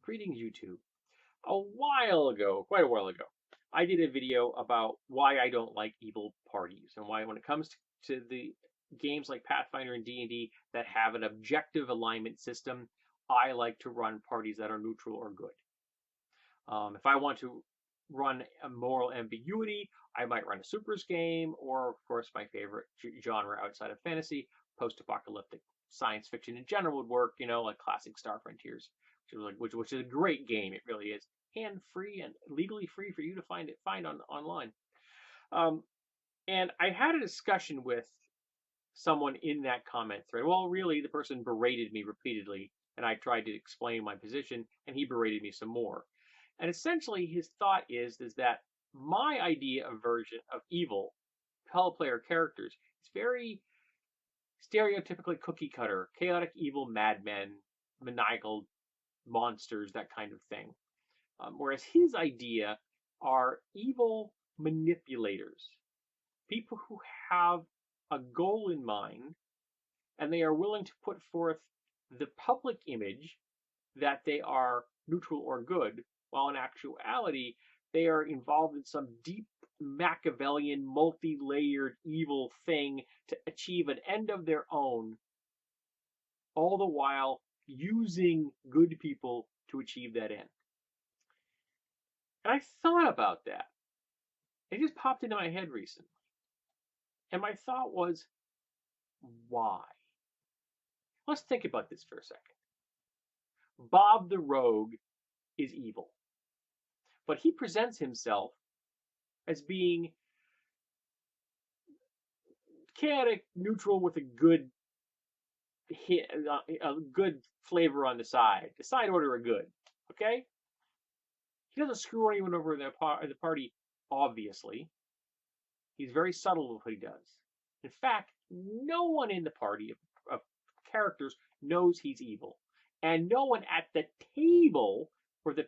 Greetings, YouTube. A while ago, quite a while ago, I did a video about why I don't like evil parties and why, when it comes to the games like Pathfinder and D&D that have an objective alignment system, I like to run parties that are neutral or good. If I want to run a moral ambiguity, I might run a supers game, or of course my favorite genre outside of fantasy, post-apocalyptic science fiction in general would work. Like classic Star Frontiers, which is a great game. It really is hand-free and legally free for you to find online. Um, and I had a discussion with someone in that comment thread. Well, really, the person berated me repeatedly, and I tried to explain my position, and he berated me some more. And essentially, his thought is that my idea of version of evil, fellow player characters, is very stereotypically cookie cutter, chaotic evil madmen, maniacal monsters, that kind of thing. Whereas his idea are evil manipulators, people who have a goal in mind and they are willing to put forth the public image that they are neutral or good, while in actuality they are involved in some deep Machiavellian, multi-layered evil thing to achieve an end of their own, all the while using good people to achieve that end. And I thought about that. It just popped into my head recently. And my thought was, why? Let's think about this for a second. Bob the Rogue is evil, but he presents himself as being chaotic, neutral with a good flavor on the side. The side order are good. Okay? He doesn't screw anyone over in the party, obviously. He's very subtle with what he does. In fact, no one in the party of characters knows he's evil. And no one at the table, for the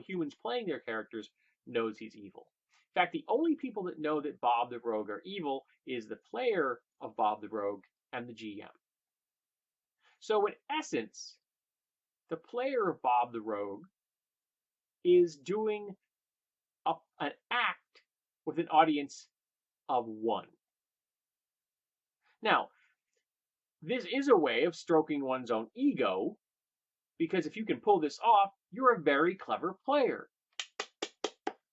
humans playing their characters, knows he's evil. In fact, the only people that know that Bob the Rogue are evil is the player of Bob the Rogue and the GM. So in essence, the player of Bob the Rogue is doing an act with an audience of one. Now, this is a way of stroking one's own ego, because if you can pull this off, you're a very clever player.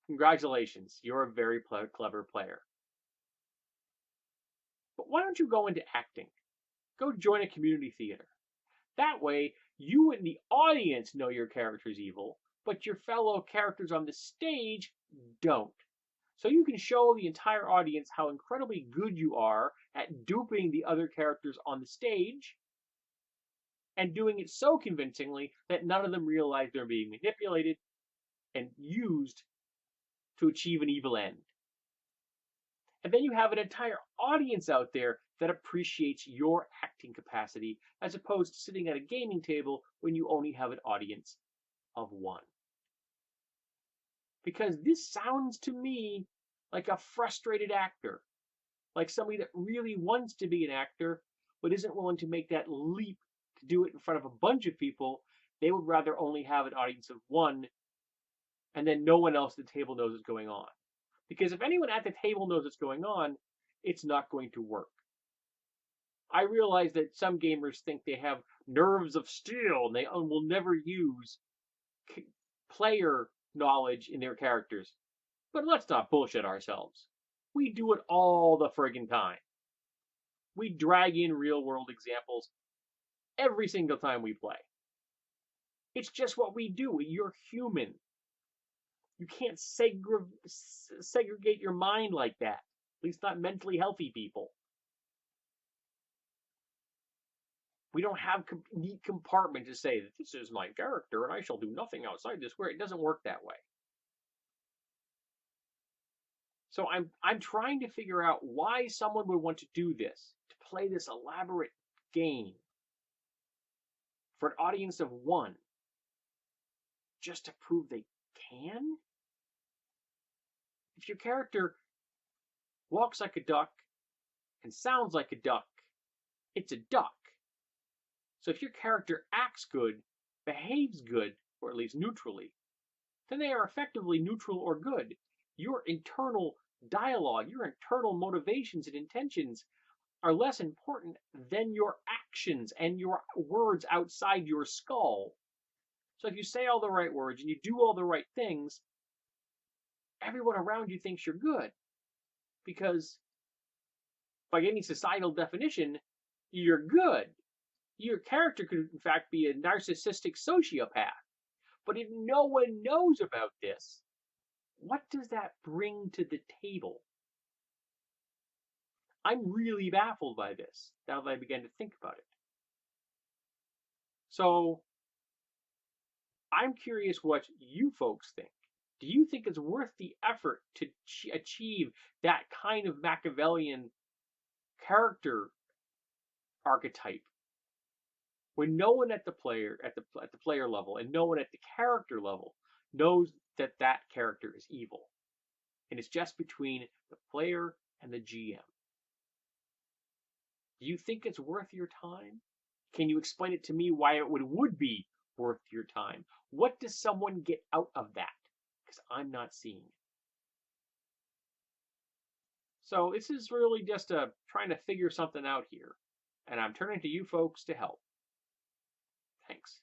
Congratulations, you're a very clever player. But why don't you go into acting? Go join a community theater. That way, you and the audience know your character's evil, but your fellow characters on the stage don't. So you can show the entire audience how incredibly good you are at duping the other characters on the stage, and doing it so convincingly that none of them realize they're being manipulated and used to achieve an evil end. And then you have an entire audience out there that appreciates your acting capacity, as opposed to sitting at a gaming table when you only have an audience of one. Because this sounds to me like a frustrated actor, like somebody that really wants to be an actor but isn't willing to make that leap to do it in front of a bunch of people. They would rather only have an audience of one, and then no one else at the table knows what's going on. Because if anyone at the table knows what's going on, it's not going to work. I realize that some gamers think they have nerves of steel and they will never use player knowledge in their characters. But let's not bullshit ourselves. We do it all the friggin' time. We drag in real world examples every single time we play. It's just what we do. You're human. You can't segregate your mind like that. At least not mentally healthy people. We don't have neat compartment to say that this is my character and I shall do nothing outside this. Where it doesn't work that way. So I'm trying to figure out why someone would want to do this, to play this elaborate game for an audience of one, just to prove they can. If your character walks like a duck and sounds like a duck, it's a duck. So if your character acts good, behaves good, or at least neutrally, then they are effectively neutral or good. Your internal dialogue, your internal motivations and intentions are less important than your actions and your words outside your skull. So if you say all the right words and you do all the right things, everyone around you thinks you're good because by any societal definition, you're good. Your character could, in fact, be a narcissistic sociopath. But if no one knows about this, what does that bring to the table? I'm really baffled by this now that I began to think about it. So I'm curious what you folks think. Do you think it's worth the effort to achieve that kind of Machiavellian character archetype when no one at the player level and no one at the character level knows that that character is evil, and it's just between the player and the GM? Do you think it's worth your time? Can you explain it to me why it would be worth your time? What does someone get out of that? Because I'm not seeing it. So this is really just trying to figure something out here, and I'm turning to you folks to help. Thanks.